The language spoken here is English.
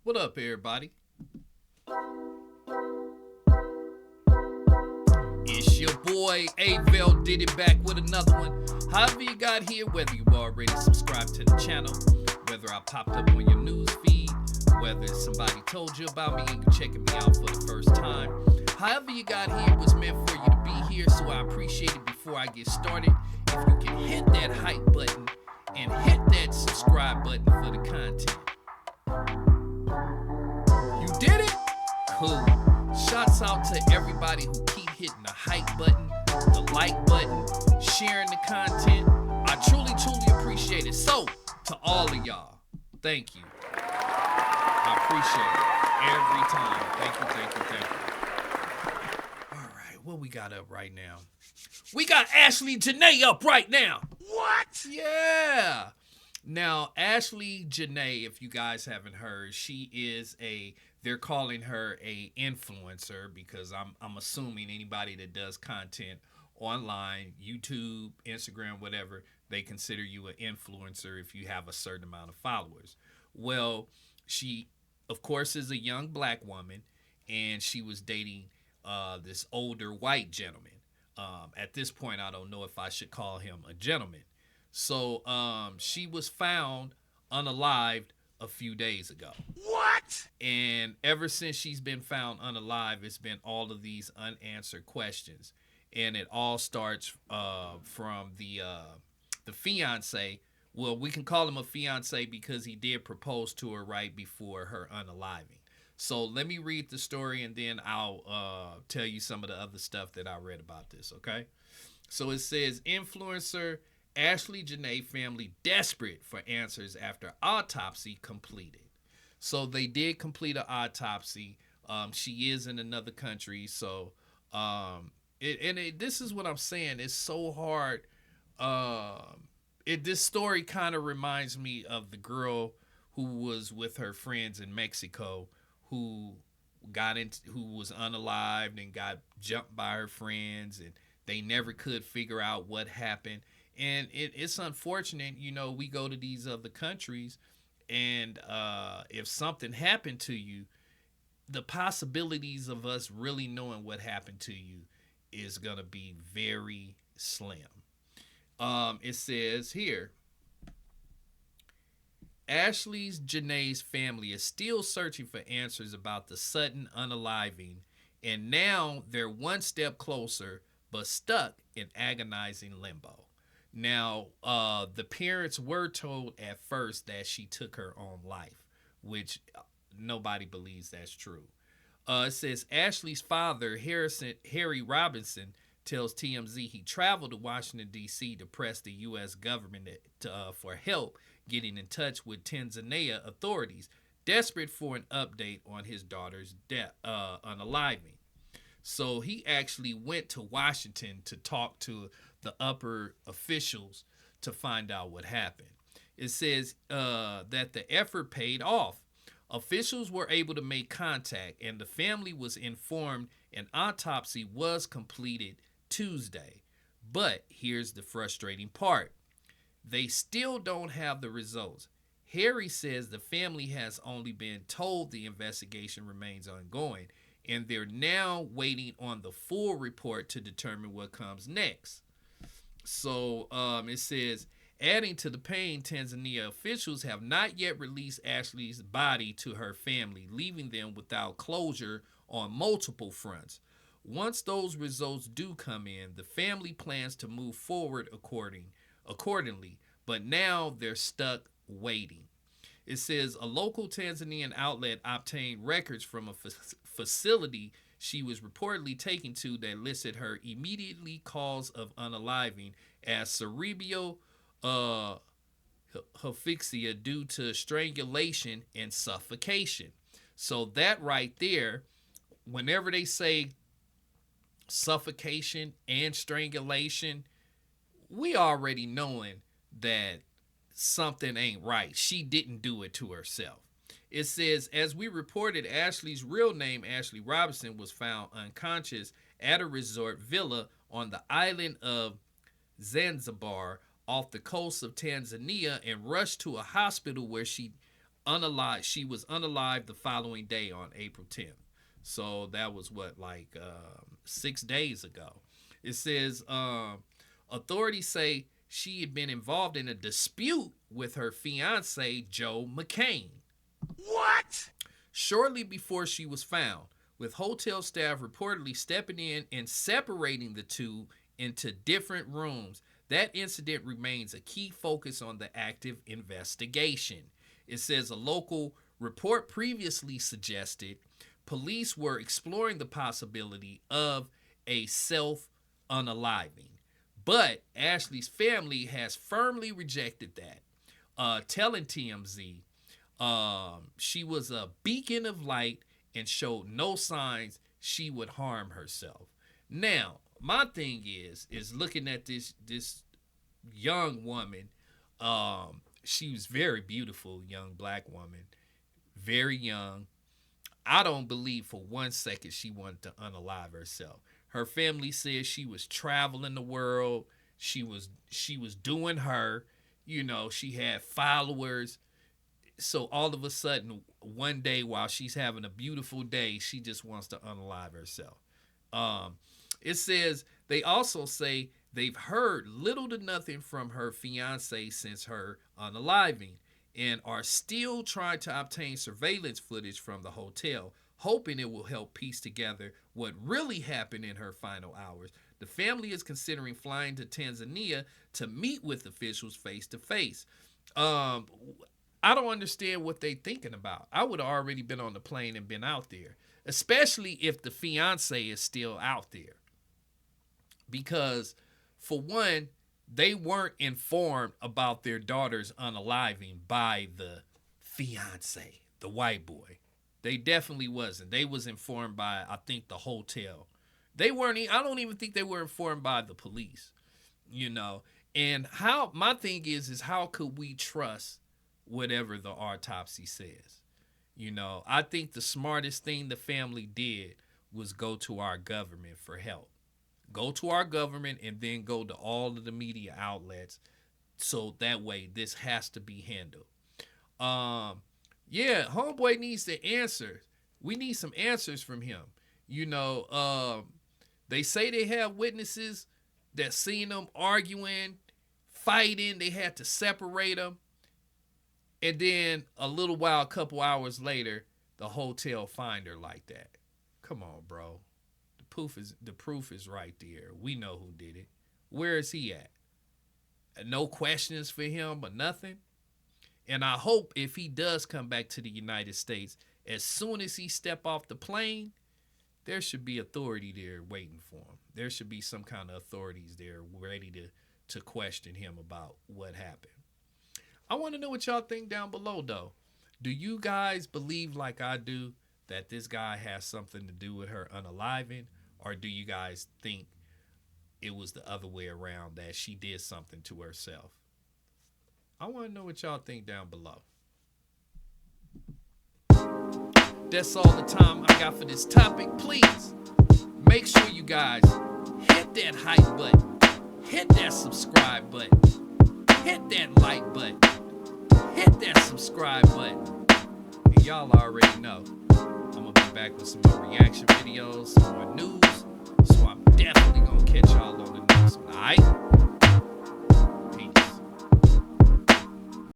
What up, everybody? It's your boy Avell did it back with another one. However you got here, whether you already subscribed to the channel, whether I popped up on your news feed, whether somebody told you about me and you're checking me out for the first time. However you got here was meant for you to be here, so I appreciate it. Before I get started, if you can hit that hype button and hit that subscribe button for the content. You did it? Cool. Shouts out to everybody who keep hitting the hype button, the like button, sharing the content. I truly appreciate it. So, to all of y'all, thank you. I appreciate it every time. Thank you. All right, what we got up right now? We got Ashely Jenae up right now. What? Yeah. Now, Ashely Jenae, if you guys haven't heard, she is they're calling her a influencer because I'm assuming anybody that does content online, YouTube, Instagram, whatever, they consider you an influencer if you have a certain amount of followers. Well, she, of course, is a young black woman, and she was dating this older white gentleman. At this point, I don't know if I should call him a gentleman. So she was found unalived a few days ago. What? And ever since she's been found unalive, it's been all of these unanswered questions. And it all starts from the fiance. Well, we can call him a fiance because he did propose to her right before her unaliving. So let me read the story and then I'll tell you some of the other stuff that I read about this, okay? So it says, influencer Ashely Jenae family desperate for answers after autopsy completed. So they did complete an autopsy. She is in another country, so this is what I'm saying. It's so hard. This story kind of reminds me of the girl who was with her friends in Mexico, who was unalived and got jumped by her friends, and they never could figure out what happened. And it's unfortunate, we go to these other countries, and if something happened to you, the possibilities of us really knowing what happened to you is going to be very slim. It says here, Ashely Jenae's family is still searching for answers about the sudden unaliving, and now they're one step closer, but stuck in agonizing limbo. Now, the parents were told at first that she took her own life, which nobody believes that's true. It says Ashley's father, Harry Robinson, tells TMZ he traveled to Washington, D.C. to press the U.S. government for help getting in touch with Tanzania authorities, desperate for an update on his daughter's unaliving. So he actually went to Washington to talk to the upper officials to find out what happened. It says that the effort paid off. Officials were able to make contact, and the family was informed an autopsy was completed Tuesday. But here's the frustrating part. They still don't have the results. Harry says the family has only been told the investigation remains ongoing, and they're now waiting on the full report to determine what comes next. So it says, adding to the pain, Tanzania officials have not yet released Ashley's body to her family, leaving them without closure on multiple fronts. Once those results do come in, the family plans to move forward accordingly, but now they're stuck waiting. It says a local Tanzanian outlet obtained records from a facility she was reportedly taken to that listed her immediately cause of unaliving as cerebral asphyxia due to strangulation and suffocation. So that right there, whenever they say suffocation and strangulation, we already knowing that something ain't right. She didn't do it to herself. It says, as we reported, Ashley's real name, Ashely Robinson, was found unconscious at a resort villa on the island of Zanzibar off the coast of Tanzania and rushed to a hospital where she unalive. She was unalive the following day on April 10th. So that was what, like 6 days ago. It says authorities say she had been involved in a dispute with her fiance, Joe McCain. What? Shortly before she was found, with hotel staff reportedly stepping in and separating the two into different rooms. That incident remains a key focus on the active investigation. It says a local report previously suggested police were exploring the possibility of a self unaliving, but Ashely's family has firmly rejected that, telling TMZ she was a beacon of light and showed no signs she would harm herself. Now, my thing is looking at this young woman. She was very beautiful, young black woman, very young. I don't believe for 1 second she wanted to unalive herself. Her family says she was traveling the world. She was doing her. You know, she had followers. So all of a sudden, one day while she's having a beautiful day, she just wants to unalive herself. It says they also say they've heard little to nothing from her fiance since her unaliving and are still trying to obtain surveillance footage from the hotel, hoping it will help piece together what really happened in her final hours. The family is considering flying to Tanzania to meet with officials face to face. I don't understand what they thinking about. I would have already been on the plane and been out there, especially if the fiance is still out there. Because, for one, they weren't informed about their daughter's unaliving by the fiance, the white boy. They definitely wasn't. They was informed by, I think, the hotel. They weren't. I don't even think they were informed by the police. You know. And how my thing is how could we trust whatever the autopsy says? You know, I think the smartest thing the family did was go to our government for help. Go to our government and then go to all of the media outlets, so that way this has to be handled. Yeah, homeboy needs the answer. We need some answers from him. You know, they say they have witnesses that seen them arguing, fighting. They had to separate them. And then a little while, a couple hours later, the hotel find her like that. Come on, bro. The proof is right there. We know who did it. Where is he at? No questions for him or nothing. And I hope if he does come back to the United States, as soon as he step off the plane, there should be authority there waiting for him. There should be some kind of authorities there ready to question him about what happened. I want to know what y'all think down below, though. Do you guys believe like I do that this guy has something to do with her unaliving? Or do you guys think it was the other way around, that she did something to herself? I want to know what y'all think down below. That's all the time I got for this topic. Please make sure you guys hit that hype button, hit that subscribe button, hit that like button, hit that subscribe button. And y'all already know I'm going to be back with some more reaction videos, some more news. So I'm definitely going to catch y'all on the next one, alright?